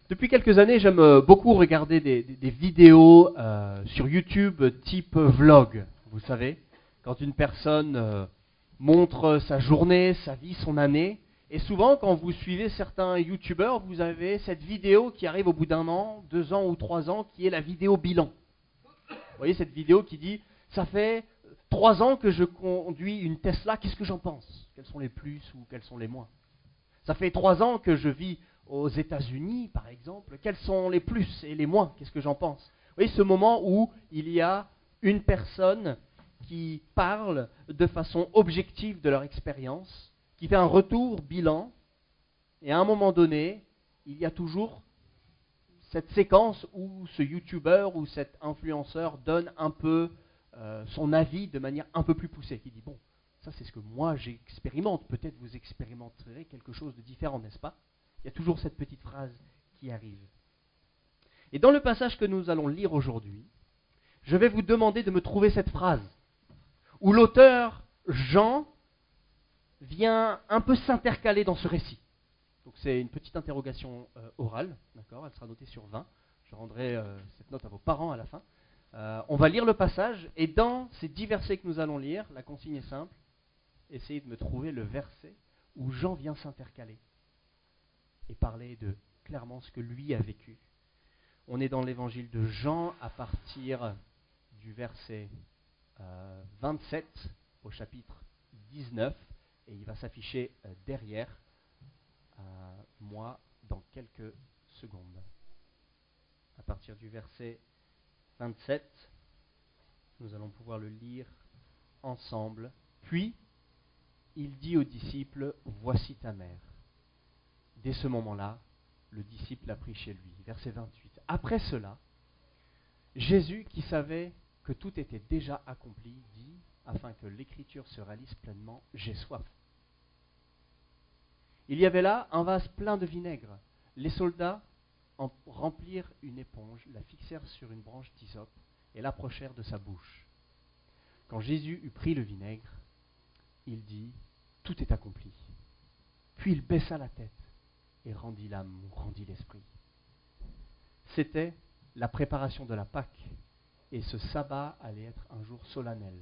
Depuis quelques années, j'aime beaucoup regarder des vidéos sur YouTube type vlog. Vous savez, quand une personne montre sa journée, sa vie, son année. Et souvent, quand vous suivez certains YouTubeurs, vous avez cette vidéo qui arrive au bout d'un an, 2 ans ou 3 ans, qui est la vidéo bilan. Vous voyez cette vidéo qui dit « Ça fait 3 ans que je conduis une Tesla, qu'est-ce que j'en pense? Quels sont les plus ou quels sont les moins? Ça fait 3 ans que je vis aux États-Unis, par exemple. Quels sont les plus et les moins? Qu'est-ce que j'en pense? » Vous voyez ce moment où il y a une personne qui parle de façon objective de leur expérience, qui fait un retour bilan, et à un moment donné, il y a toujours cette séquence où ce youtubeur ou cet influenceur donne un peu son avis de manière un peu plus poussée, qui dit « Bon, ça c'est ce que moi j'expérimente, peut-être vous expérimenterez quelque chose de différent, n'est-ce pas ?» Il y a toujours cette petite phrase qui arrive. Et dans le passage que nous allons lire aujourd'hui, je vais vous demander de me trouver cette phrase, où l'auteur Jean vient un peu s'intercaler dans ce récit. Donc c'est une petite interrogation orale, d'accord? Elle sera notée sur 20. Je rendrai cette note à vos parents à la fin. On va lire le passage, et dans ces 10 versets que nous allons lire, la consigne est simple. Essayez de me trouver le verset où Jean vient s'intercaler et parler de clairement ce que lui a vécu. On est dans l'évangile de Jean à partir du verset 27 au chapitre 19, et il va s'afficher derrière moi dans quelques secondes. À partir du verset 27, nous allons pouvoir le lire ensemble. Puis, il dit aux disciples, « Voici ta mère. » Dès ce moment-là, le disciple l'a pris chez lui. Verset 28. Après cela, Jésus, qui savait que tout était déjà accompli, dit, afin que l'écriture se réalise pleinement, « J'ai soif. » Il y avait là un vase plein de vinaigre. Les soldats en remplirent une éponge, la fixèrent sur une branche d'hysope et l'approchèrent de sa bouche. Quand Jésus eut pris le vinaigre, il dit, « Tout est accompli. » Puis il baissa la tête et rendit l'âme ou rendit l'esprit. C'était la préparation de la Pâque, et ce sabbat allait être un jour solennel.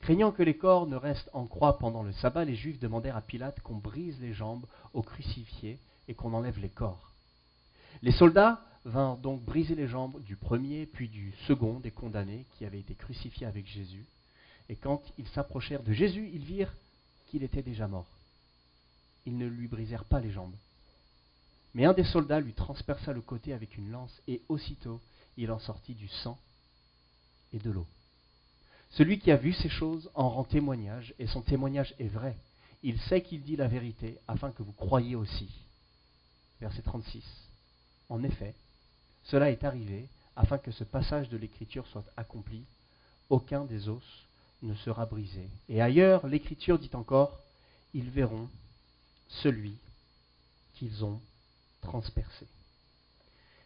Craignant que les corps ne restent en croix pendant le sabbat, les Juifs demandèrent à Pilate qu'on brise les jambes aux crucifiés et qu'on enlève les corps. Les soldats vinrent donc briser les jambes du premier puis du second des condamnés qui avaient été crucifiés avec Jésus. Et quand ils s'approchèrent de Jésus, ils virent qu'il était déjà mort. Ils ne lui brisèrent pas les jambes. Mais un des soldats lui transperça le côté avec une lance, et aussitôt il en sortit du sang et de l'eau. Celui qui a vu ces choses en rend témoignage, et son témoignage est vrai. Il sait qu'il dit la vérité, afin que vous croyiez aussi. Verset 36. En effet, cela est arrivé, afin que ce passage de l'Écriture soit accompli. Aucun des os ne sera brisé. Et ailleurs, l'Écriture dit encore, ils verront celui qu'ils ont transpercé.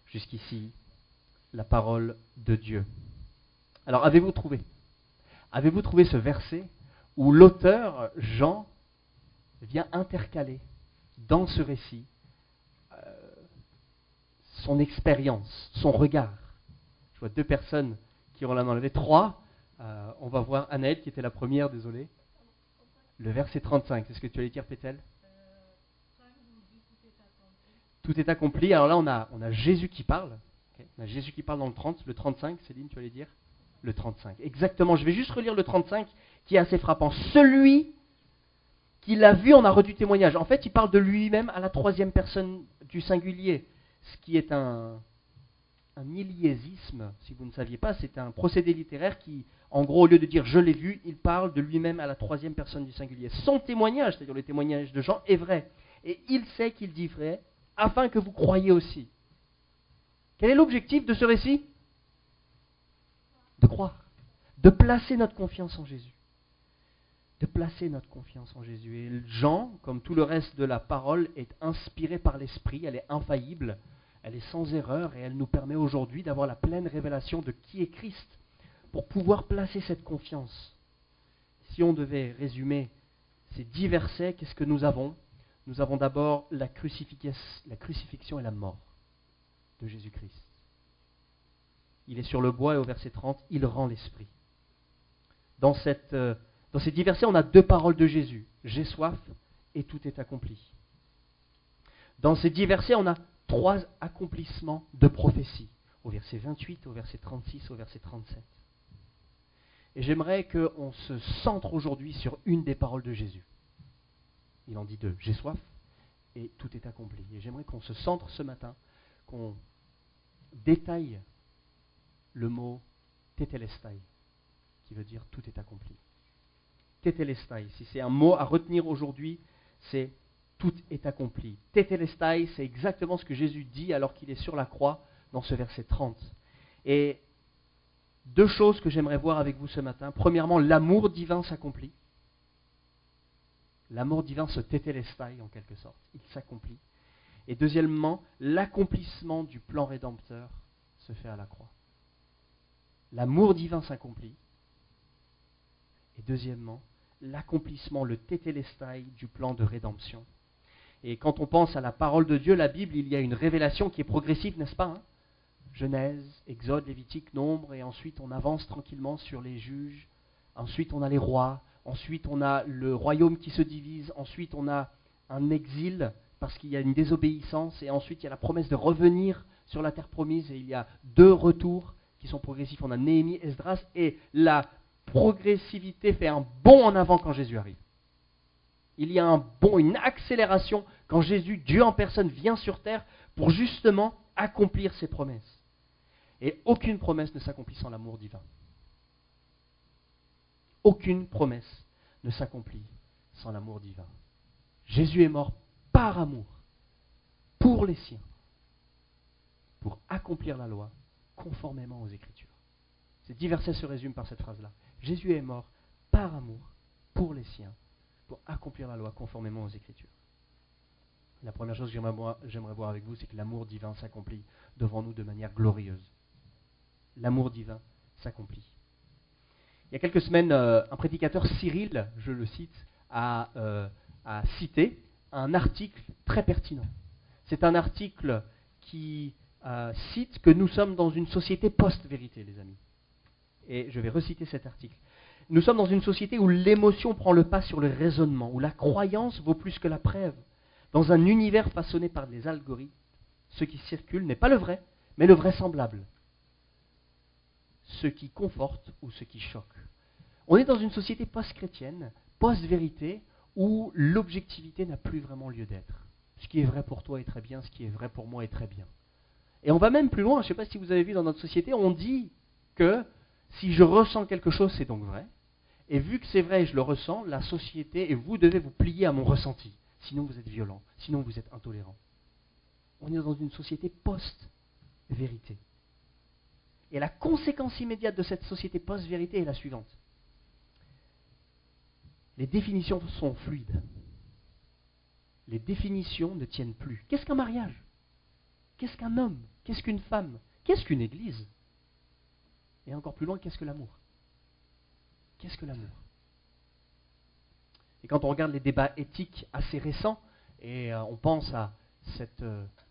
Jusqu'ici, la parole de Dieu. Alors, avez-vous trouvé ce verset où l'auteur, Jean, vient intercaler dans ce récit son expérience, son regard? Je vois 2 personnes qui ont la main levée. 3. On va voir Anaëlle qui était la première, désolé. Le verset 35. C'est ce que tu allais dire, Pétel? Tout est accompli. Alors là, on a Jésus qui parle. Okay. On a Jésus qui parle dans le 30. Le 35, Céline, tu allais dire? Le 35. Exactement. Je vais juste relire le 35 qui est assez frappant. Celui qui l'a vu en a rendu témoignage. En fait, il parle de lui-même à la 3e personne du singulier. Ce qui est un iliésisme, si vous ne saviez pas, c'est un procédé littéraire qui, en gros, au lieu de dire « je l'ai vu », il parle de lui-même à la 3e personne du singulier. Son témoignage, c'est-à-dire le témoignage de Jean, est vrai. Et il sait qu'il dit vrai, afin que vous croyiez aussi. Quel est l'objectif de ce récit? De croire, de placer notre confiance en Jésus. De placer notre confiance en Jésus. Et Jean, comme tout le reste de la parole, est inspiré par l'Esprit, elle est infaillible, elle est sans erreur, et elle nous permet aujourd'hui d'avoir la pleine révélation de qui est Christ, pour pouvoir placer cette confiance. Si on devait résumer ces 10 versets, qu'est-ce que nous avons? Nous avons d'abord la crucifixion et la mort. de Jésus-Christ. Il est sur le bois et au verset 30, il rend l'esprit. Dans ces 10 versets, on a 2 paroles de Jésus. J'ai soif et tout est accompli. Dans ces 10 versets, on a 3 accomplissements de prophétie. Au verset 28, au verset 36, au verset 37. Et j'aimerais qu'on se centre aujourd'hui sur une des paroles de Jésus. Il en dit 2, j'ai soif et tout est accompli. Et j'aimerais qu'on se centre ce matin, qu'on détaille le mot tetelestai, qui veut dire tout est accompli. Tetelestai, si c'est un mot à retenir aujourd'hui, c'est tout est accompli. Tetelestai, c'est exactement ce que Jésus dit alors qu'il est sur la croix dans ce verset 30. Et 2 choses que j'aimerais voir avec vous ce matin. Premièrement, l'amour divin s'accomplit. L'amour divin se tetelestai en quelque sorte. Il s'accomplit. Et deuxièmement, l'accomplissement du plan rédempteur se fait à la croix. L'amour divin s'accomplit. Et deuxièmement, l'accomplissement, le tetelestai du plan de rédemption. Et quand on pense à la parole de Dieu, la Bible, il y a une révélation qui est progressive, n'est-ce pas, hein? Genèse, Exode, Lévitique, Nombre, et ensuite on avance tranquillement sur les juges, ensuite on a les rois, ensuite on a le royaume qui se divise, ensuite on a un exil parce qu'il y a une désobéissance, et ensuite il y a la promesse de revenir sur la terre promise, et il y a 2 retours qui sont progressifs. On a Néhémie, Esdras, et la progressivité fait un bond en avant quand Jésus arrive. Il y a un bond, une accélération quand Jésus, Dieu en personne, vient sur terre pour justement accomplir ses promesses. Et aucune promesse ne s'accomplit sans l'amour divin. Aucune promesse ne s'accomplit sans l'amour divin. Jésus est mort par amour, pour les siens, pour accomplir la loi conformément aux Écritures. Ces 10 versets se résument par cette phrase-là. Jésus est mort par amour, pour les siens, pour accomplir la loi conformément aux Écritures. La première chose que j'aimerais voir avec vous, c'est que l'amour divin s'accomplit devant nous de manière glorieuse. L'amour divin s'accomplit. Il y a quelques semaines, un prédicateur, Cyril, je le cite, a cité un article très pertinent. C'est un article qui cite que nous sommes dans une société post-vérité, les amis. Et je vais reciter cet article. Nous sommes dans une société où l'émotion prend le pas sur le raisonnement, où la croyance vaut plus que la preuve. Dans un univers façonné par des algorithmes, ce qui circule n'est pas le vrai, mais le vraisemblable. Ce qui conforte ou ce qui choque. On est dans une société post-chrétienne, post-vérité, où l'objectivité n'a plus vraiment lieu d'être. Ce qui est vrai pour toi est très bien, ce qui est vrai pour moi est très bien. Et on va même plus loin, je ne sais pas si vous avez vu dans notre société, on dit que si je ressens quelque chose, c'est donc vrai. Et vu que c'est vrai et je le ressens, la société, et vous devez vous plier à mon ressenti. Sinon vous êtes violent, sinon vous êtes intolérant. On est dans une société post-vérité. Et la conséquence immédiate de cette société post-vérité est la suivante. Les définitions sont fluides. Les définitions ne tiennent plus. Qu'est-ce qu'un mariage? Qu'est-ce qu'un homme? Qu'est-ce qu'une femme? Qu'est-ce qu'une église? Et encore plus loin, qu'est-ce que l'amour? Qu'est-ce que l'amour? Et quand on regarde les débats éthiques assez récents, et on pense à cette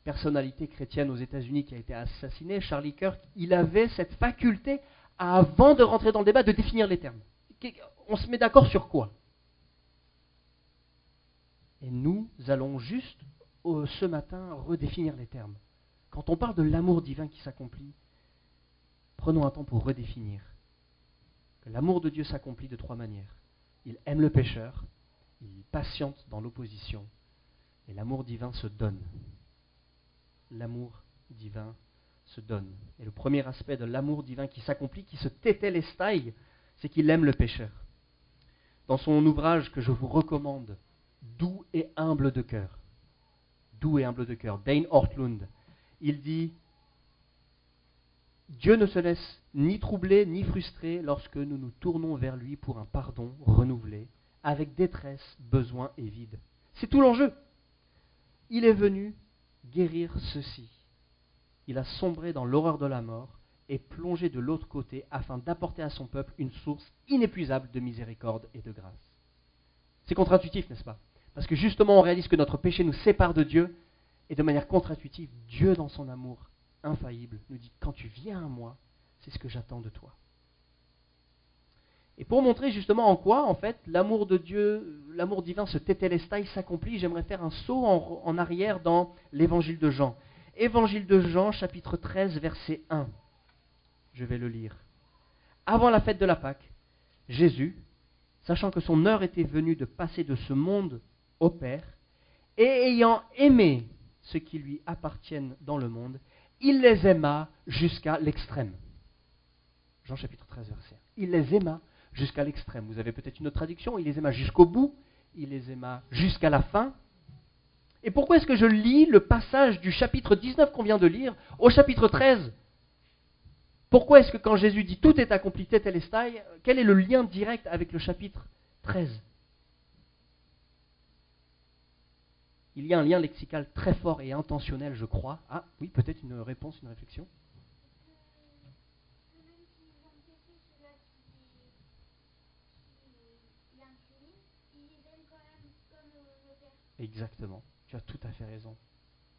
personnalité chrétienne aux États-Unis qui a été assassinée, Charlie Kirk, il avait cette faculté, avant de rentrer dans le débat, de définir les termes. On se met d'accord sur quoi? Et nous allons juste, ce matin, redéfinir les termes. Quand on parle de l'amour divin qui s'accomplit, prenons un temps pour redéfinir que l'amour de Dieu s'accomplit de 3 manières. Il aime le pécheur, il patiente dans l'opposition, et l'amour divin se donne. L'amour divin se donne. Et le premier aspect de l'amour divin qui s'accomplit, qui se tetelestai, c'est qu'il aime le pécheur. Dans son ouvrage que je vous recommande, Doux et humble de cœur, doux et humble de cœur, Dane Ortlund, il dit « Dieu ne se laisse ni troubler ni frustrer lorsque nous nous tournons vers lui pour un pardon renouvelé, avec détresse, besoin et vide. C'est tout l'enjeu. Il est venu guérir ceci. Il a sombré dans l'horreur de la mort et plongé de l'autre côté afin d'apporter à son peuple une source inépuisable de miséricorde et de grâce. » C'est contre-intuitif, n'est-ce pas? Parce que justement, on réalise que notre péché nous sépare de Dieu, et de manière contre-intuitive, Dieu, dans son amour, infaillible, nous dit, quand tu viens à moi, c'est ce que j'attends de toi. Et pour montrer justement en quoi, en fait, l'amour de Dieu, l'amour divin, ce tétélestai s'accomplit, j'aimerais faire un saut en arrière dans l'évangile de Jean. Évangile de Jean, chapitre 13, verset 1. Je vais le lire. Avant la fête de la Pâque, Jésus, sachant que son heure était venue de passer de ce monde au Père, et ayant aimé ceux qui lui appartiennent dans le monde, il les aima jusqu'à l'extrême. Jean chapitre 13, verset 1. Il les aima jusqu'à l'extrême. Vous avez peut-être une autre traduction, il les aima jusqu'au bout, il les aima jusqu'à la fin. Et pourquoi est-ce que je lis le passage du chapitre 19 qu'on vient de lire au chapitre 13 ? Pourquoi est-ce que quand Jésus dit tout est accompli, tétélestai, quel est le lien direct avec le chapitre 13 ? Il y a un lien lexical très fort et intentionnel, je crois. Ah oui, peut-être une réponse, une réflexion. Exactement, tu as tout à fait raison.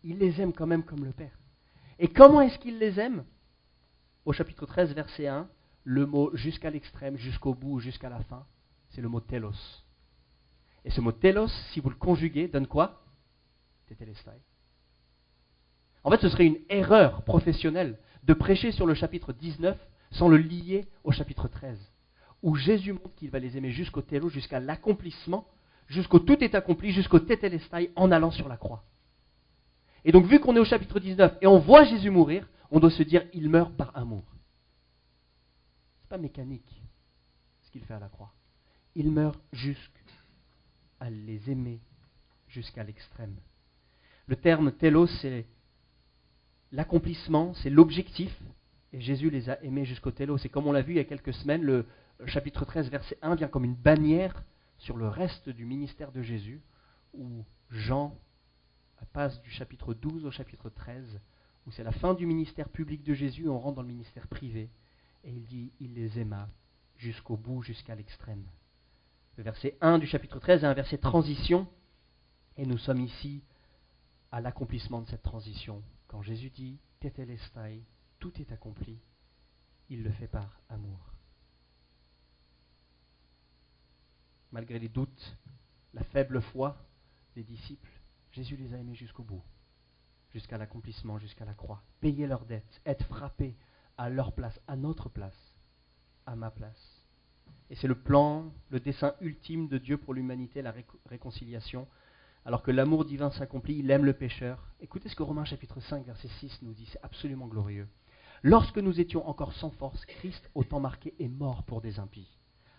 Il les aime quand même comme le Père. Et comment est-ce qu'il les aime ? Au chapitre 13, verset 1, le mot jusqu'à l'extrême, jusqu'au bout, jusqu'à la fin, c'est le mot telos. Et ce mot telos, si vous le conjuguez, donne quoi ? Tétélestai. En fait, ce serait une erreur professionnelle de prêcher sur le chapitre 19 sans le lier au chapitre 13, où Jésus montre qu'il va les aimer jusqu'au telos, jusqu'à l'accomplissement, jusqu'au tout est accompli, jusqu'au tétélestai en allant sur la croix. Et donc, vu qu'on est au chapitre 19 et on voit Jésus mourir, on doit se dire, il meurt par amour. Ce n'est pas mécanique, ce qu'il fait à la croix. Il meurt jusqu'à les aimer, jusqu'à l'extrême. Le terme télos, c'est l'accomplissement, c'est l'objectif, et Jésus les a aimés jusqu'au télos. Et comme on l'a vu il y a quelques semaines, le chapitre 13, verset 1 vient comme une bannière sur le reste du ministère de Jésus, où Jean passe du chapitre 12 au chapitre 13, où c'est la fin du ministère public de Jésus, on rentre dans le ministère privé, et il dit, il les aima jusqu'au bout, jusqu'à l'extrême. Le verset 1 du chapitre 13 est un verset transition, et nous sommes ici à l'accomplissement de cette transition. Quand Jésus dit, tétélestai, tout est accompli, il le fait par amour. Malgré les doutes, la faible foi des disciples, Jésus les a aimés jusqu'au bout, jusqu'à l'accomplissement, jusqu'à la croix. Payer leurs dettes, être frappés à leur place, à notre place, à ma place. Et c'est le plan, le dessein ultime de Dieu pour l'humanité, la réconciliation. Alors que l'amour divin s'accomplit, il aime le pécheur. Écoutez ce que Romains chapitre 5, verset 6 nous dit, c'est absolument glorieux. Lorsque nous étions encore sans force, Christ, au temps marqué, est mort pour des impies.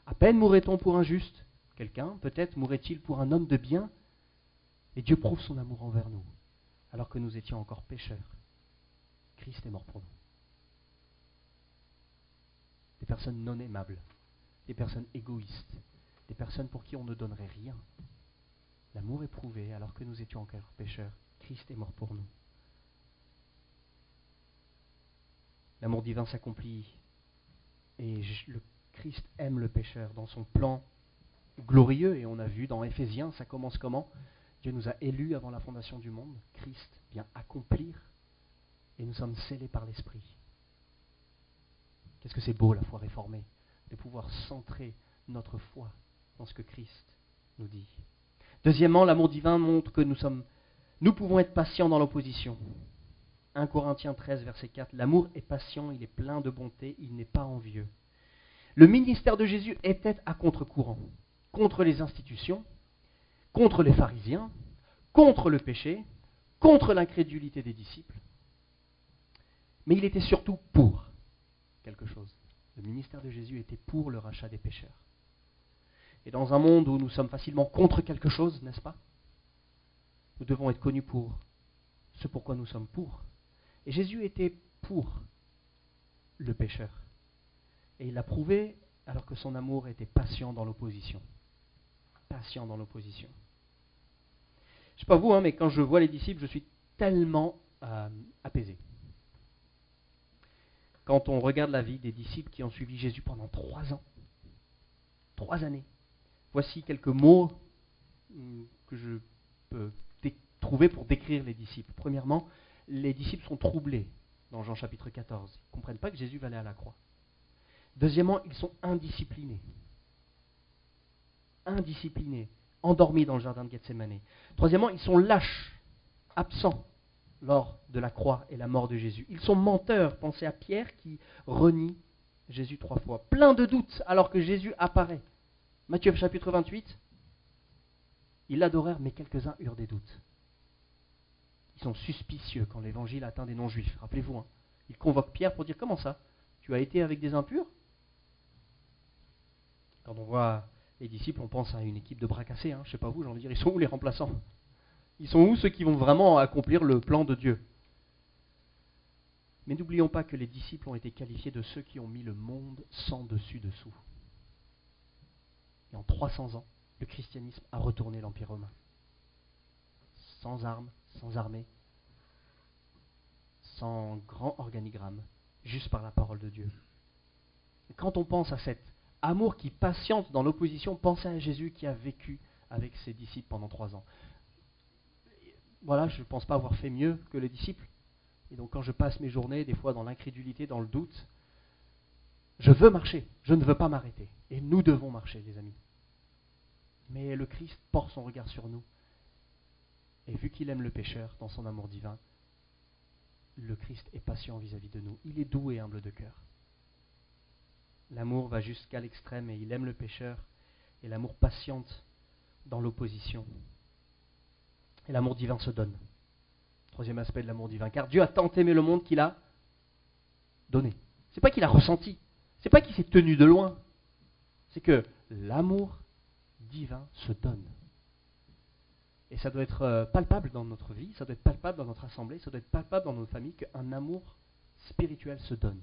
À peine mourrait-on pour un juste, quelqu'un, peut-être mourrait-il pour un homme de bien, et Dieu prouve son amour envers nous. Alors que nous étions encore pécheurs, Christ est mort pour nous. Des personnes non aimables, des personnes égoïstes, des personnes pour qui on ne donnerait rien. L'amour est prouvé alors que nous étions encore pécheurs. Christ est mort pour nous. L'amour divin s'accomplit et le Christ aime le pécheur dans son plan glorieux. Et on a vu dans Éphésiens, ça commence comment ? Dieu nous a élus avant la fondation du monde. Christ vient accomplir et nous sommes scellés par l'Esprit. Qu'est-ce que c'est beau la foi réformée, de pouvoir centrer notre foi dans ce que Christ nous dit. Deuxièmement, l'amour divin montre que nous pouvons être patients dans l'opposition. 1 Corinthiens 13, verset 4, l'amour est patient, il est plein de bonté, il n'est pas envieux. Le ministère de Jésus était à contre-courant, contre les institutions, contre les pharisiens, contre le péché, contre l'incrédulité des disciples. Mais il était surtout pour quelque chose. Le ministère de Jésus était pour le rachat des pécheurs. Et dans un monde où nous sommes facilement contre quelque chose, n'est-ce pas ? Nous devons être connus pour ce pourquoi nous sommes pour. Et Jésus était pour le pécheur. Et il l'a prouvé alors que son amour était patient dans l'opposition. Patient dans l'opposition. Je ne sais pas vous, mais quand je vois les disciples, je suis tellement apaisé. Quand on regarde la vie des disciples qui ont suivi Jésus pendant 3 ans, 3 années, voici quelques mots que je peux trouver pour décrire les disciples. Premièrement, les disciples sont troublés dans Jean chapitre 14. Ils ne comprennent pas que Jésus va aller à la croix. Deuxièmement, ils sont indisciplinés. Indisciplinés, endormis dans le jardin de Gethsémane. Troisièmement, ils sont lâches, absents lors de la croix et la mort de Jésus. Ils sont menteurs. Pensez à Pierre qui renie Jésus 3 fois. Plein de doutes alors que Jésus apparaît. Matthieu chapitre 28, ils l'adorèrent, mais quelques-uns eurent des doutes. Ils sont suspicieux quand l'évangile atteint des non-juifs. Rappelez-vous, hein. Ils convoquent Pierre pour dire, comment ça? Tu as été avec des impurs? Quand on voit les disciples, on pense à une équipe de bras cassés. Hein. Je ne sais pas vous, j'ai envie de dire, ils sont où les remplaçants? Ils sont où ceux qui vont vraiment accomplir le plan de Dieu? Mais n'oublions pas que les disciples ont été qualifiés de ceux qui ont mis le monde sans dessus-dessous. Et en 300 ans, le christianisme a retourné l'Empire romain. Sans armes, sans armée, sans grand organigramme, juste par la parole de Dieu. Et quand on pense à cet amour qui patiente dans l'opposition, pensez à Jésus qui a vécu avec ses disciples pendant 3 ans. Voilà, je ne pense pas avoir fait mieux que les disciples. Et donc quand je passe mes journées, des fois dans l'incrédulité, dans le doute, je veux marcher, je ne veux pas m'arrêter. Et nous devons marcher, les amis. Mais le Christ porte son regard sur nous. Et vu qu'il aime le pécheur dans son amour divin, le Christ est patient vis-à-vis de nous. Il est doux et humble de cœur. L'amour va jusqu'à l'extrême et il aime le pécheur. Et l'amour patiente dans l'opposition. Et l'amour divin se donne. Troisième aspect de l'amour divin. Car Dieu a tant aimé le monde qu'il a donné. C'est pas qu'il a ressenti. C'est pas qu'il s'est tenu de loin. C'est que l'amour divin se donne. Et ça doit être palpable dans notre vie, ça doit être palpable dans notre assemblée, ça doit être palpable dans nos familles qu'un amour spirituel se donne.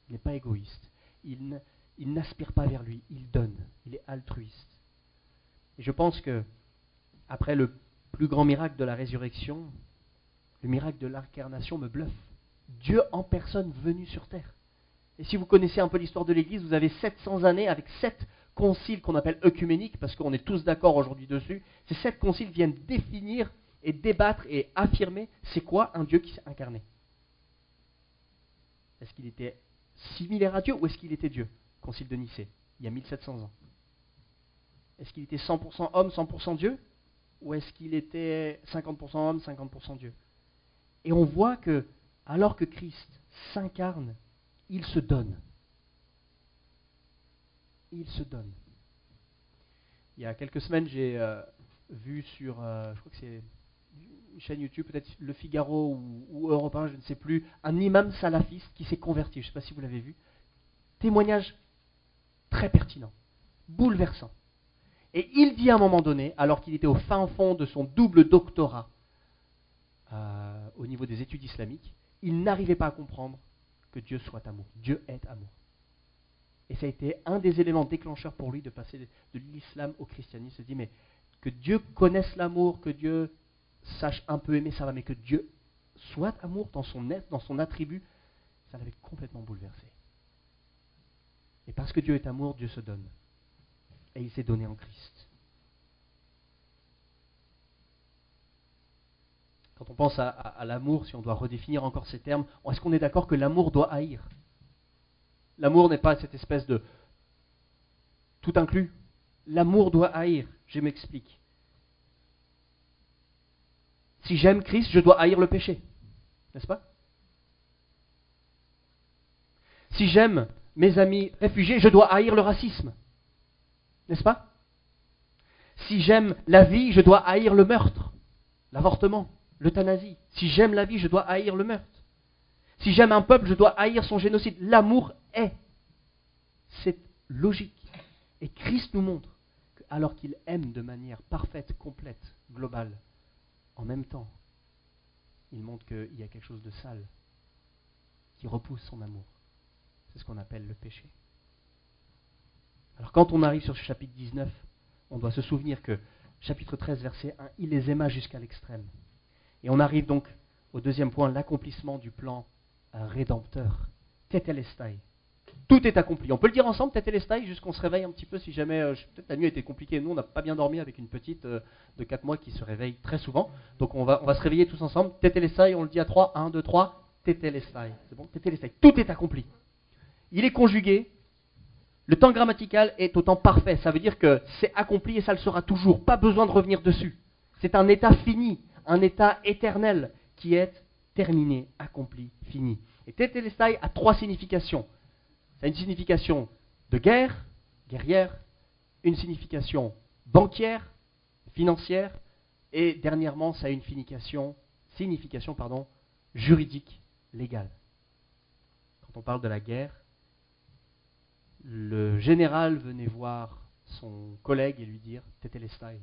Il n'est pas égoïste. Il n'aspire pas vers lui, il donne. Il est altruiste. Et je pense que après le plus grand miracle de la résurrection, le miracle de l'incarnation me bluffe. Dieu en personne venu sur terre. Et si vous connaissez un peu l'histoire de l'Église, vous avez 700 années avec 7 conciles qu'on appelle œcuméniques, parce qu'on est tous d'accord aujourd'hui dessus. Ces 7 conciles viennent définir et débattre et affirmer c'est quoi un Dieu qui s'est incarné. Est-ce qu'il était similaire à Dieu ou est-ce qu'il était Dieu? Concile de Nicée, il y a 1700 ans. Est-ce qu'il était 100% homme, 100% Dieu? Ou est-ce qu'il était 50% homme, 50% Dieu? Et on voit que, alors que Christ s'incarne, il se donne. Il se donne. Il y a quelques semaines, j'ai vu sur, je crois que c'est une chaîne YouTube, peut-être Le Figaro ou Europe 1, je ne sais plus, un imam salafiste qui s'est converti. Je ne sais pas si vous l'avez vu. Témoignage très pertinent, bouleversant. Et il dit à un moment donné, alors qu'il était au fin fond de son double doctorat au niveau des études islamiques, il n'arrivait pas à comprendre que Dieu soit amour. Dieu est amour. Et ça a été un des éléments déclencheurs pour lui de passer de l'islam au christianisme. Il se dit, mais que Dieu connaisse l'amour, que Dieu sache un peu aimer, ça va, mais que Dieu soit amour dans son être, dans son attribut, ça l'avait complètement bouleversé. Et parce que Dieu est amour, Dieu se donne. Et il s'est donné en Christ. Quand on pense à l'amour, si on doit redéfinir encore ces termes, est-ce qu'on est d'accord que l'amour doit haïr? L'amour n'est pas cette espèce de tout inclus. L'amour doit haïr. Je m'explique. Si j'aime Christ, je dois haïr le péché. N'est-ce pas? Si j'aime mes amis réfugiés, je dois haïr le racisme. N'est-ce pas? Si j'aime la vie, je dois haïr le meurtre, l'avortement, l'euthanasie. Si j'aime la vie, je dois haïr le meurtre. Si j'aime un peuple, je dois haïr son génocide. L'amour est. C'est logique. Et Christ nous montre que, alors qu'il aime de manière parfaite, complète, globale, en même temps, il montre qu'il y a quelque chose de sale qui repousse son amour. C'est ce qu'on appelle le péché. Alors quand on arrive sur ce chapitre 19, on doit se souvenir que chapitre 13, verset 1, il les aima jusqu'à l'extrême. Et on arrive donc au deuxième point, l'accomplissement du plan rédempteur. Tetelestai. Tout est accompli. On peut le dire ensemble, Tetelestai, jusqu'on se réveille un petit peu si jamais, peut-être la nuit a été compliquée. Nous, on n'a pas bien dormi avec une petite de 4 mois qui se réveille très souvent. Donc on va se réveiller tous ensemble. Tetelestai, on le dit à 3. 1, 2, 3. tetelestai. C'est bon? Tetelestai. Tout est accompli. Il est conjugué. Le temps grammatical est au temps parfait. Ça veut dire que c'est accompli et ça le sera toujours. Pas besoin de revenir dessus. C'est un état fini, un état éternel qui est terminé, accompli, fini. Et tetelestai a 3 significations. Ça a une signification de guerre, guerrière, une signification bancaire, financière, et dernièrement, ça a une signification juridique, légale. Quand on parle de la guerre, le général venait voir son collègue et lui dire « Tetelestai ».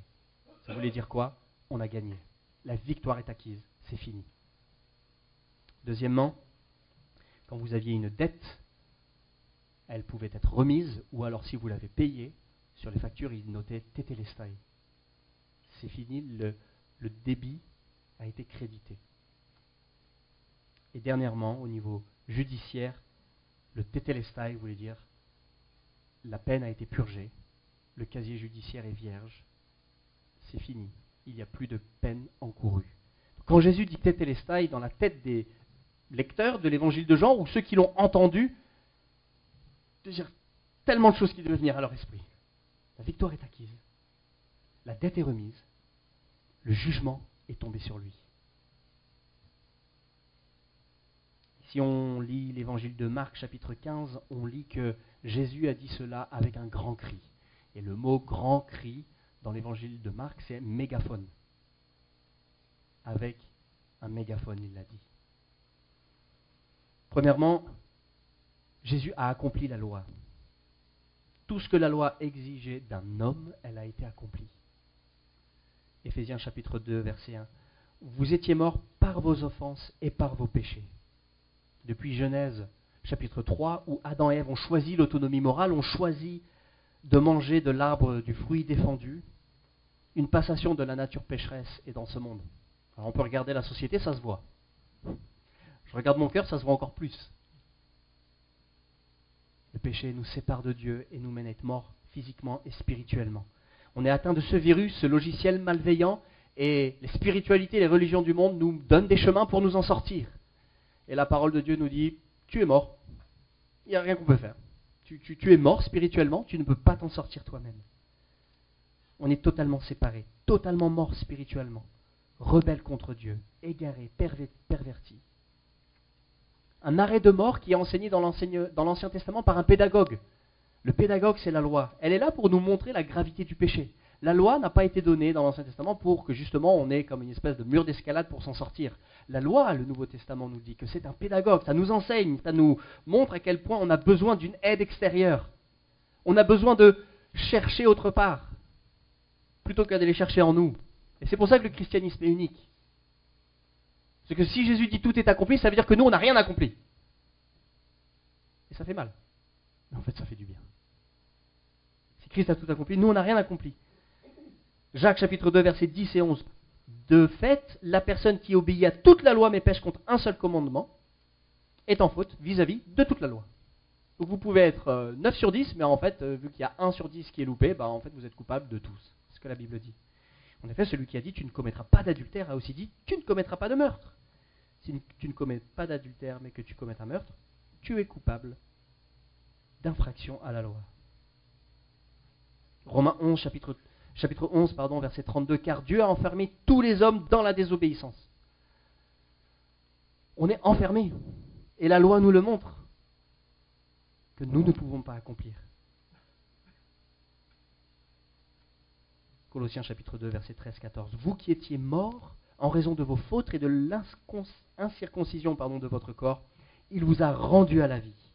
Ça voulait dire quoi? On a gagné. La victoire est acquise. C'est fini. Deuxièmement, quand vous aviez une dette, elle pouvait être remise, ou alors si vous l'avez payée, sur les factures, il notait « Tetelestai ». C'est fini, le débit a été crédité. Et dernièrement, au niveau judiciaire, le tetelestai voulait dire la peine a été purgée, le casier judiciaire est vierge, c'est fini, il n'y a plus de peine encourue. Quand Jésus dit tetelestai dans la tête des lecteurs de l'évangile de Jean, ou ceux qui l'ont entendu, dire tellement de choses qui devaient venir à leur esprit. La victoire est acquise, la dette est remise, le jugement est tombé sur lui. Si on lit l'évangile de Marc, chapitre 15, on lit que Jésus a dit cela avec un grand cri. Et le mot grand cri, dans l'évangile de Marc, c'est mégaphone. Avec un mégaphone, il l'a dit. Premièrement, Jésus a accompli la loi. Tout ce que la loi exigeait d'un homme, elle a été accomplie. Éphésiens chapitre 2, verset 1. Vous étiez morts par vos offenses et par vos péchés. Depuis Genèse chapitre 3, où Adam et Ève ont choisi l'autonomie morale, ont choisi de manger de l'arbre du fruit défendu, une passation de la nature pécheresse est dans ce monde. Alors on peut regarder la société, ça se voit. Je regarde mon cœur, ça se voit encore plus. Le péché nous sépare de Dieu et nous mène à être morts physiquement et spirituellement. On est atteint de ce virus, ce logiciel malveillant, et les spiritualités, les religions du monde nous donnent des chemins pour nous en sortir. Et la parole de Dieu nous dit, tu es mort, il n'y a rien qu'on peut faire. Tu es mort spirituellement, tu ne peux pas t'en sortir toi-même. On est totalement séparés, totalement mort spirituellement, rebelles contre Dieu, égarés, pervertis. Un arrêt de mort qui est enseigné dans l'Ancien Testament par un pédagogue. Le pédagogue, c'est la loi. Elle est là pour nous montrer la gravité du péché. La loi n'a pas été donnée dans l'Ancien Testament pour que justement on ait comme une espèce de mur d'escalade pour s'en sortir. La loi, le Nouveau Testament nous dit que c'est un pédagogue, ça nous enseigne, ça nous montre à quel point on a besoin d'une aide extérieure. On a besoin de chercher autre part, plutôt qu'à aller chercher en nous. Et c'est pour ça que le christianisme est unique. C'est que si Jésus dit tout est accompli, ça veut dire que nous on n'a rien accompli. Et ça fait mal. Mais en fait ça fait du bien. Si Christ a tout accompli, nous on n'a rien accompli. Jacques chapitre 2 versets 10 et 11. De fait, la personne qui obéit à toute la loi mais pêche contre un seul commandement est en faute vis-à-vis de toute la loi. Donc vous pouvez être 9 sur 10, mais en fait, vu qu'il y a 1 sur 10 qui est loupé, en fait vous êtes coupable de tous. C'est ce que la Bible dit. En effet, celui qui a dit tu ne commettras pas d'adultère a aussi dit tu ne commettras pas de meurtre. Si tu ne commets pas d'adultère mais que tu commets un meurtre, tu es coupable d'infraction à la loi. Romains 11, chapitre 11, verset 32, car Dieu a enfermé tous les hommes dans la désobéissance. On est enfermés, et la loi nous le montre, que nous ne pouvons pas accomplir. Colossiens chapitre 2, verset 13-14, vous qui étiez morts en raison de vos fautes et de l'incirconcision de votre corps, il vous a rendus à la vie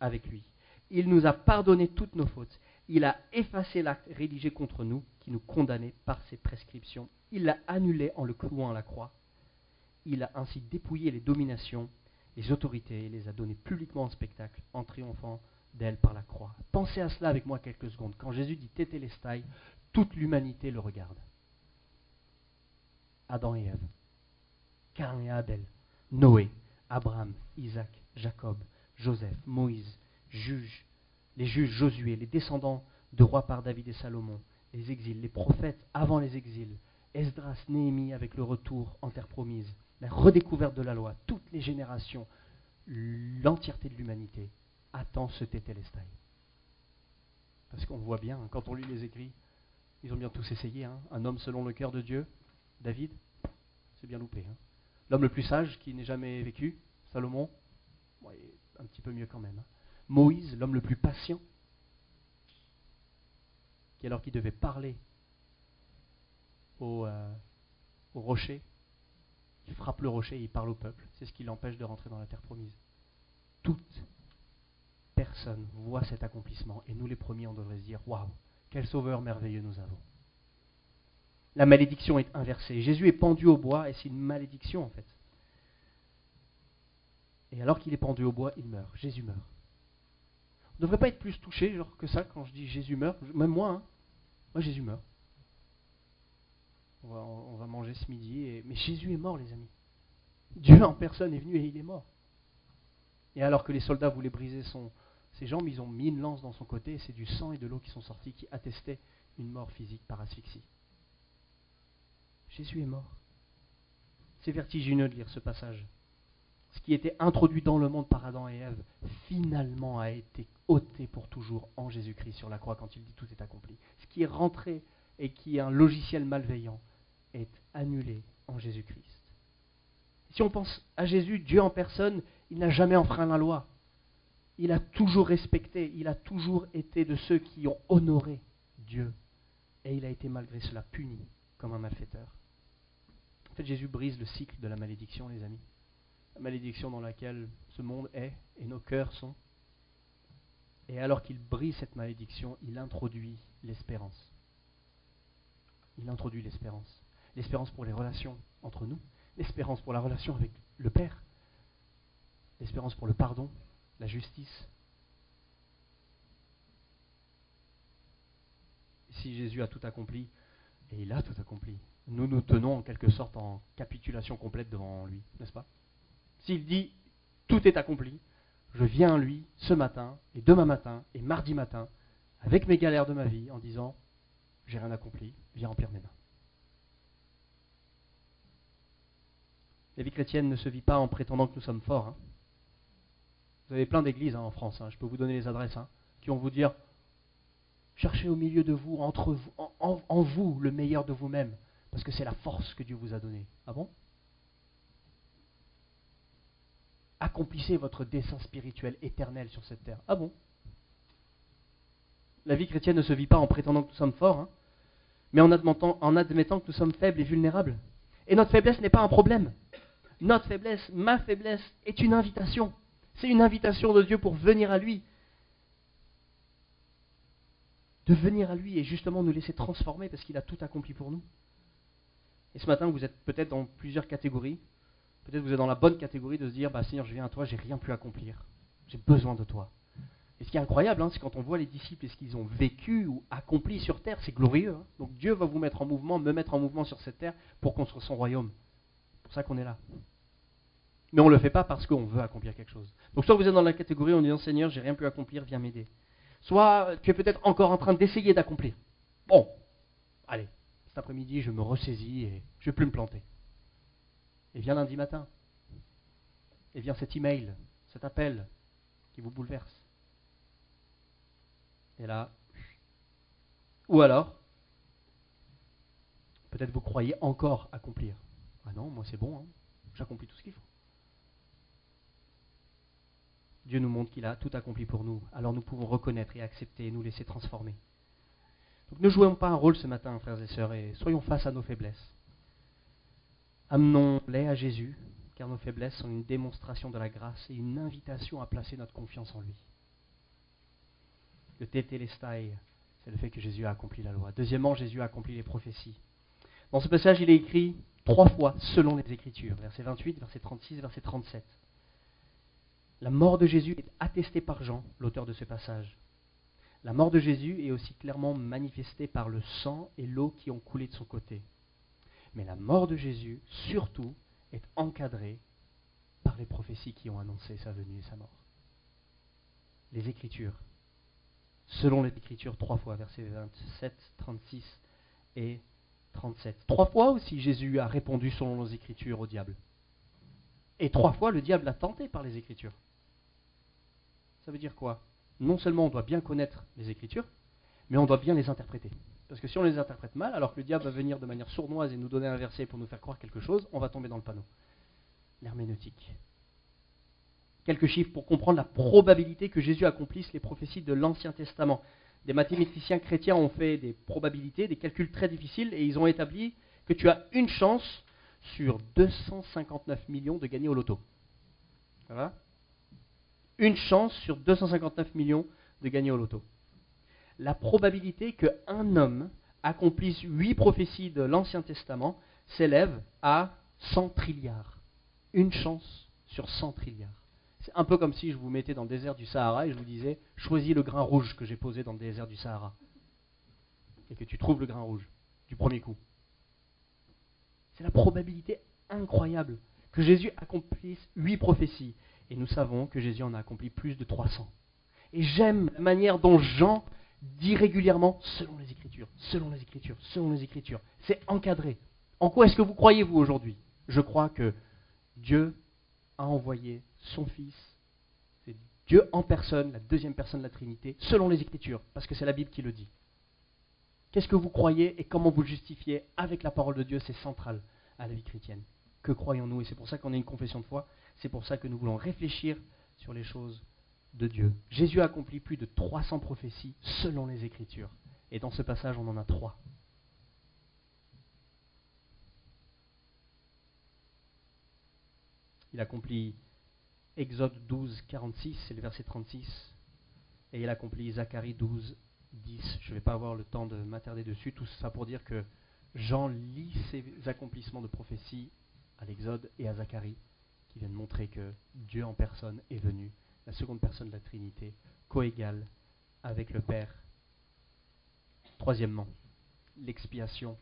avec lui. Il nous a pardonné toutes nos fautes. Il a effacé l'acte rédigé contre nous qui nous condamnait par ses prescriptions. Il l'a annulé en le clouant à la croix. Il a ainsi dépouillé les dominations, les autorités et les a données publiquement en spectacle en triomphant d'elles par la croix. Pensez à cela avec moi quelques secondes. Quand Jésus dit Tétélestai, toute l'humanité le regarde. Adam et Ève, Caïn et Abel, Noé, Abraham, Isaac, Jacob, Joseph, Moïse, les juges Josué, les descendants de rois par David et Salomon, les exils, les prophètes avant les exils, Esdras, Néhémie avec le retour en terre promise, la redécouverte de la loi, toutes les générations, l'entièreté de l'humanité attend ce tétélestai. Parce qu'on voit bien, quand on lit les écrits, ils ont bien tous essayé. Un homme selon le cœur de Dieu, David, c'est bien loupé. L'homme le plus sage qui n'ait jamais vécu, Salomon, ouais, un petit peu mieux quand même. Moïse, l'homme le plus patient, qui alors qu'il devait parler au rocher, il frappe le rocher et il parle au peuple. C'est ce qui l'empêche de rentrer dans la terre promise. Toute personne voit cet accomplissement et nous les premiers on devrait se dire waouh, quel sauveur merveilleux nous avons. La malédiction est inversée. Jésus est pendu au bois et c'est une malédiction en fait. Et alors qu'il est pendu au bois, il meurt. Jésus meurt. On ne devrait pas être plus touché genre que ça quand je dis Jésus meurt. Même moi, moi Jésus meurt. On va manger ce midi, mais Jésus est mort les amis. Dieu en personne est venu et il est mort. Et alors que les soldats voulaient briser ses jambes, ils ont mis une lance dans son côté et c'est du sang et de l'eau qui sont sortis qui attestaient une mort physique par asphyxie. Jésus est mort. C'est vertigineux de lire ce passage. Ce qui était introduit dans le monde par Adam et Ève, finalement a été ôté pour toujours en Jésus-Christ sur la croix quand il dit tout est accompli. Ce qui est rentré et qui est un logiciel malveillant est annulé en Jésus-Christ. Si on pense à Jésus, Dieu en personne, il n'a jamais enfreint la loi. Il a toujours respecté, il a toujours été de ceux qui ont honoré Dieu. Et il a été malgré cela puni comme un malfaiteur. En fait, Jésus brise le cycle de la malédiction, les amis. La malédiction dans laquelle ce monde est et nos cœurs sont. Et alors qu'il brise cette malédiction, il introduit l'espérance. Il introduit l'espérance. L'espérance pour les relations entre nous, l'espérance pour la relation avec le Père, l'espérance pour le pardon, la justice. Si Jésus a tout accompli, et il a tout accompli, nous nous tenons en quelque sorte en capitulation complète devant lui, n'est-ce pas? S'il dit tout est accompli, je viens à lui ce matin, et demain matin, et mardi matin, avec mes galères de ma vie, en disant j'ai rien accompli, viens remplir mes mains. La vie chrétienne ne se vit pas en prétendant que nous sommes forts. Vous avez plein d'églises en France, je peux vous donner les adresses, qui vont vous dire cherchez au milieu de vous, entre vous, en vous, le meilleur de vous-même, parce que c'est la force que Dieu vous a donnée. Ah bon? Accomplissez votre dessein spirituel éternel sur cette terre. Ah bon? La vie chrétienne ne se vit pas en prétendant que nous sommes forts, mais en admettant que nous sommes faibles et vulnérables. Et notre faiblesse n'est pas un problème. Notre faiblesse, ma faiblesse, est une invitation. C'est une invitation de Dieu pour venir à lui. De venir à lui et justement nous laisser transformer parce qu'il a tout accompli pour nous. Et ce matin, vous êtes peut-être dans plusieurs catégories. Peut-être vous êtes dans la bonne catégorie de se dire Seigneur, je viens à toi, j'ai rien pu accomplir. J'ai besoin de toi. Et ce qui est incroyable, c'est quand on voit les disciples et ce qu'ils ont vécu ou accompli sur terre, c'est glorieux. Donc Dieu va vous mettre en mouvement, me mettre en mouvement sur cette terre pour construire son royaume. C'est pour ça qu'on est là. Mais on ne le fait pas parce qu'on veut accomplir quelque chose. Donc soit vous êtes dans la catégorie en disant Seigneur, j'ai rien pu accomplir, viens m'aider. Soit tu es peut-être encore en train d'essayer d'accomplir. Bon, allez, cet après-midi, je me ressaisis et je ne vais plus me planter. Et vient lundi matin. Et vient cet email, cet appel qui vous bouleverse. Et là, ou alors, peut-être vous croyez encore accomplir. Ah non, moi c'est bon, j'accomplis tout ce qu'il faut. Dieu nous montre qu'il a tout accompli pour nous, alors nous pouvons reconnaître et accepter et nous laisser transformer. Donc ne jouons pas un rôle ce matin, frères et sœurs, et soyons face à nos faiblesses. Amenons-les à Jésus, car nos faiblesses sont une démonstration de la grâce et une invitation à placer notre confiance en lui. Le tétélestai, c'est le fait que Jésus a accompli la loi. Deuxièmement, Jésus a accompli les prophéties. Dans ce passage, il est écrit 3 fois selon les Écritures, verset 28, verset 36, verset 37. La mort de Jésus est attestée par Jean, l'auteur de ce passage. La mort de Jésus est aussi clairement manifestée par le sang et l'eau qui ont coulé de son côté. Mais la mort de Jésus, surtout, est encadrée par les prophéties qui ont annoncé sa venue et sa mort. Les Écritures. Selon les Écritures, 3 fois, versets 27, 36 et 37. 3 fois aussi Jésus a répondu selon nos Écritures au diable. Et 3 fois, le diable l'a tenté par les Écritures. Ça veut dire quoi? Non seulement on doit bien connaître les Écritures, mais on doit bien les interpréter. Parce que si on les interprète mal, alors que le diable va venir de manière sournoise et nous donner un verset pour nous faire croire quelque chose, on va tomber dans le panneau. L'herméneutique. Quelques chiffres pour comprendre la probabilité que Jésus accomplisse les prophéties de l'Ancien Testament. Des mathématiciens chrétiens ont fait des probabilités, des calculs très difficiles, et ils ont établi que tu as une chance sur 259 millions de gagner au loto. Ça va? Une chance sur 259 millions de gagner au loto. La probabilité qu'un homme accomplisse 8 prophéties de l'Ancien Testament s'élève à 100 trilliards. Une chance sur 100 trilliards. C'est un peu comme si je vous mettais dans le désert du Sahara et je vous disais « Choisis le grain rouge que j'ai posé dans le désert du Sahara. » Et que tu trouves le grain rouge du premier coup. C'est la probabilité incroyable que Jésus accomplisse 8 prophéties. Et nous savons que Jésus en a accompli plus de 300. Et j'aime la manière dont Jean dit régulièrement « selon les Écritures, selon les Écritures, selon les Écritures ». C'est encadré. En quoi est-ce que vous croyez, vous, aujourd'hui? Je crois que Dieu a envoyé son Fils, c'est Dieu en personne, la deuxième personne de la Trinité, selon les Écritures, parce que c'est la Bible qui le dit. Qu'est-ce que vous croyez et comment vous le justifiez avec la parole de Dieu? C'est central à la vie chrétienne. Que croyons-nous? Et c'est pour ça qu'on a une confession de foi, c'est pour ça que nous voulons réfléchir sur les choses de Dieu. Jésus a accompli plus de 300 prophéties selon les Écritures. Et dans ce passage, on en a 3. Il accomplit Exode 12, 46, c'est le verset 36. Et il accomplit Zacharie 12, 10. Je ne vais pas avoir le temps de m'attarder dessus. Tout ça pour dire que Jean lit ces accomplissements de prophétie à l'Exode et à Zacharie, qui viennent montrer que Dieu en personne est venu, la seconde personne de la Trinité, coégale avec le Père. Troisièmement, l'expiation.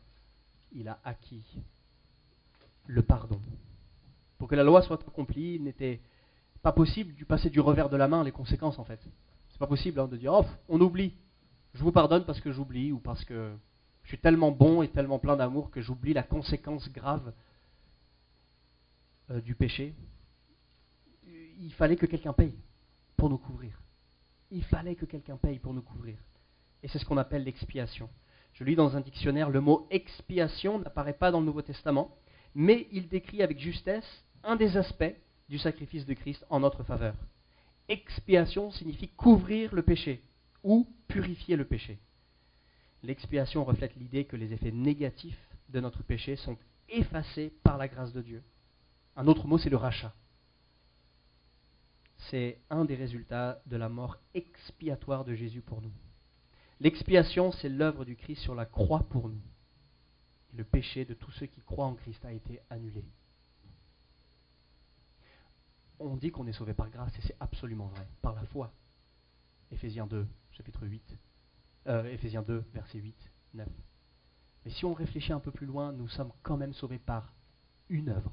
Il a acquis le pardon. Pour que la loi soit accomplie, il n'était pas possible de passer du revers de la main les conséquences en fait. C'est pas possible de dire « Oh, on oublie, je vous pardonne parce que j'oublie ou parce que je suis tellement bon et tellement plein d'amour que j'oublie la conséquence grave du péché. » Il fallait que quelqu'un paye pour nous couvrir. Il fallait que quelqu'un paye pour nous couvrir. Et c'est ce qu'on appelle l'expiation. Je lis dans un dictionnaire, le mot expiation n'apparaît pas dans le Nouveau Testament, mais il décrit avec justesse un des aspects du sacrifice de Christ en notre faveur. Expiation signifie couvrir le péché ou purifier le péché. L'expiation reflète l'idée que les effets négatifs de notre péché sont effacés par la grâce de Dieu. Un autre mot, c'est le rachat. C'est un des résultats de la mort expiatoire de Jésus pour nous. L'expiation, c'est l'œuvre du Christ sur la croix pour nous. Et le péché de tous ceux qui croient en Christ a été annulé. On dit qu'on est sauvé par grâce et c'est absolument vrai, par la foi. Éphésiens 2, chapitre 8. Éphésiens 2, versets 8, 9. Mais si on réfléchit un peu plus loin, nous sommes quand même sauvés par une œuvre.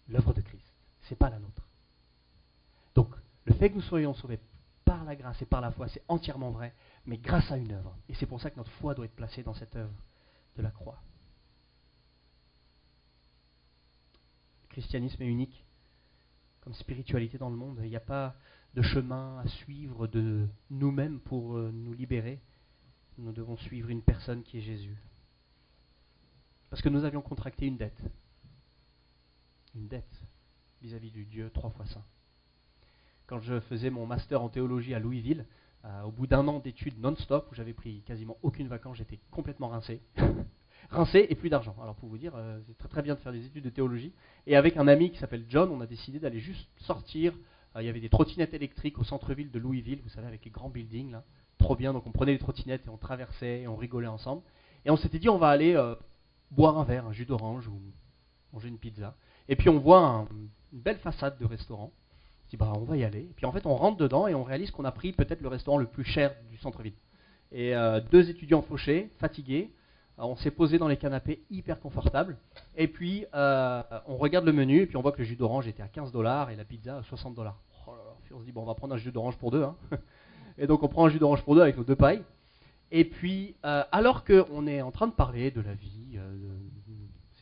L'œuvre de Christ. Ce n'est pas la nôtre. Donc, le fait que nous soyons sauvés par la grâce et par la foi, c'est entièrement vrai, mais grâce à une œuvre. Et c'est pour ça que notre foi doit être placée dans cette œuvre de la croix. Le christianisme est unique comme spiritualité dans le monde. Il n'y a pas de chemin à suivre de nous-mêmes pour nous libérer. Nous devons suivre une personne qui est Jésus. Parce que nous avions contracté une dette. Une dette vis-à-vis du Dieu 3 fois saint. Quand je faisais mon master en théologie à Louisville, au bout d'un an d'études non-stop, où j'avais pris quasiment aucune vacance, j'étais complètement rincé. Rincé et plus d'argent. Alors pour vous dire, c'est très très bien de faire des études de théologie. Et avec un ami qui s'appelle John, on a décidé d'aller juste sortir. Il y avait des trottinettes électriques au centre-ville de Louisville, vous savez, avec les grands buildings là. Trop bien, donc on prenait les trottinettes et on traversait et on rigolait ensemble. Et on s'était dit, on va aller boire un verre, un jus d'orange ou manger une pizza. Et puis on voit une belle façade de restaurant. On se dit, on va y aller. Et puis en fait, on rentre dedans et on réalise qu'on a pris peut-être le restaurant le plus cher du centre-ville. Et 2 étudiants fauchés, fatigués. On s'est posé dans les canapés hyper confortables. Et puis, on regarde le menu et puis on voit que le jus d'orange était à $15 et la pizza à $60. Oh là là. Puis on se dit, on va prendre un jus d'orange pour 2. Hein. Et donc, on prend un jus d'orange pour 2 avec nos 2 pailles. Et puis, alors qu'on est en train de parler de la vie,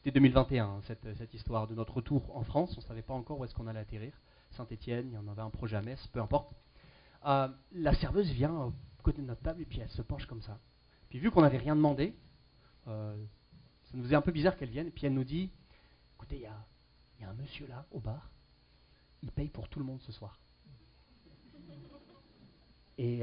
C'était 2021, hein, cette histoire de notre retour en France. On ne savait pas encore où est-ce qu'on allait atterrir. Saint-Étienne, il y en avait un projet à Metz, peu importe. La serveuse vient au côté de notre table et puis elle se penche comme ça. Puis vu qu'on n'avait rien demandé, ça nous faisait un peu bizarre qu'elle vienne. Et puis elle nous dit, écoutez, il y a un monsieur là, au bar, il paye pour tout le monde ce soir. Et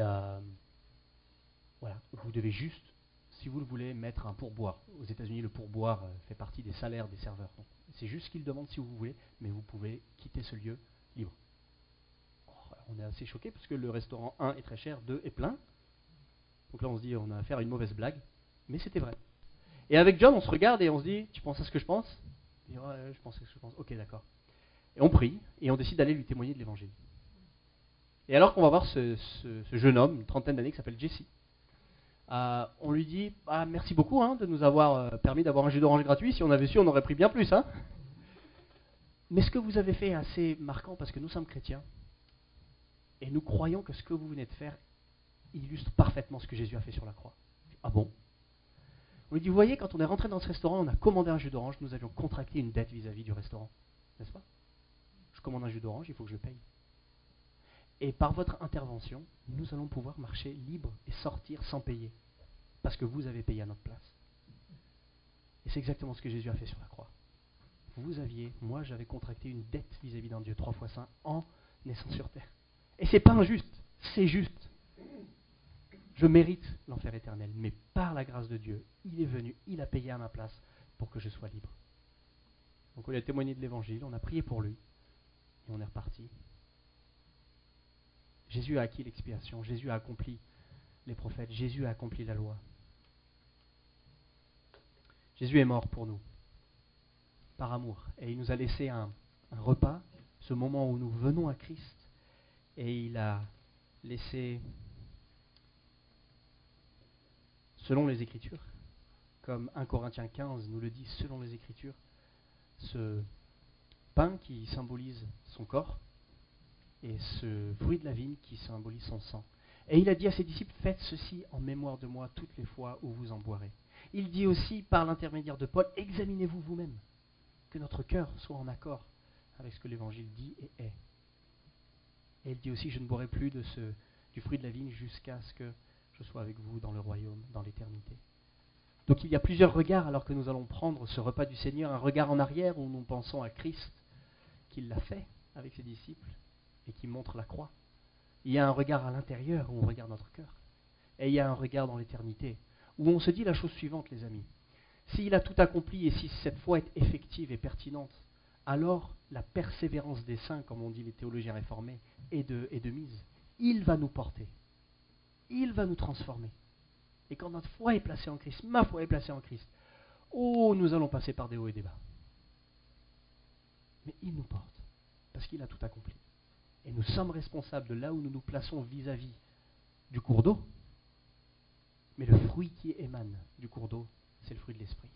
voilà, vous devez juste, si vous le voulez, mettre un pourboire. Aux États-Unis, le pourboire fait partie des salaires des serveurs. Donc, c'est juste ce qu'il demande si vous voulez, mais vous pouvez quitter ce lieu libre. Oh, on est assez choqués parce que le restaurant 1 est très cher, 2 est plein. Donc là, on se dit, on a affaire à une mauvaise blague, mais c'était vrai. Et avec John, on se regarde et on se dit, tu penses à ce que je pense? Il dit, ouais, je pense à ce que je pense. Ok, d'accord. Et on prie et on décide d'aller lui témoigner de l'évangile. Et alors qu'on va voir ce jeune homme, une trentaine d'années, qui s'appelle Jesse, on lui dit merci beaucoup de nous avoir permis d'avoir un jus d'orange gratuit. Si on avait su, on aurait pris bien plus. Hein. Mais ce que vous avez fait est assez marquant parce que nous sommes chrétiens et nous croyons que ce que vous venez de faire illustre parfaitement ce que Jésus a fait sur la croix. Ah bon? On lui dit, vous voyez, quand on est rentré dans ce restaurant, on a commandé un jus d'orange, nous avions contracté une dette vis-à-vis du restaurant. N'est-ce pas? Je commande un jus d'orange, il faut que je le paye. Et par votre intervention, nous allons pouvoir marcher libre et sortir sans payer. Parce que vous avez payé à notre place. Et c'est exactement ce que Jésus a fait sur la croix. Moi j'avais contracté une dette vis-à-vis d'un Dieu 3 fois saint en naissant sur terre. Et c'est pas injuste, c'est juste. Je mérite l'enfer éternel, mais par la grâce de Dieu, il est venu, il a payé à ma place pour que je sois libre. Donc on a témoigné de l'évangile, on a prié pour lui, et on est reparti. Jésus a acquis l'expiation, Jésus a accompli les prophètes, Jésus a accompli la loi. Jésus est mort pour nous, par amour, et il nous a laissé un repas, ce moment où nous venons à Christ, et il a laissé, selon les Écritures, comme 1 Corinthiens 15 nous le dit, selon les Écritures, ce pain qui symbolise son corps, et ce fruit de la vigne qui symbolise son sang. Et il a dit à ses disciples, faites ceci en mémoire de moi toutes les fois où vous en boirez. Il dit aussi, par l'intermédiaire de Paul, examinez-vous vous-même, que notre cœur soit en accord avec ce que l'Évangile dit et est. Et il dit aussi, je ne boirai plus du fruit de la vigne jusqu'à ce que je sois avec vous dans le royaume, dans l'éternité. Donc il y a plusieurs regards alors que nous allons prendre ce repas du Seigneur, un regard en arrière où nous pensons à Christ, qui l'a fait avec ses disciples, et qui montre la croix. Il y a un regard à l'intérieur où on regarde notre cœur. Et il y a un regard dans l'éternité où on se dit la chose suivante, les amis. S'il a tout accompli et si cette foi est effective et pertinente, alors la persévérance des saints, comme on dit les théologiens réformés, est de mise. Il va nous porter. Il va nous transformer. Et quand notre foi est placée en Christ, ma foi est placée en Christ, oh, nous allons passer par des hauts et des bas. Mais il nous porte, parce qu'il a tout accompli. Et nous sommes responsables de là où nous nous plaçons vis-à-vis du cours d'eau. Mais le fruit qui émane du cours d'eau, c'est le fruit de l'esprit.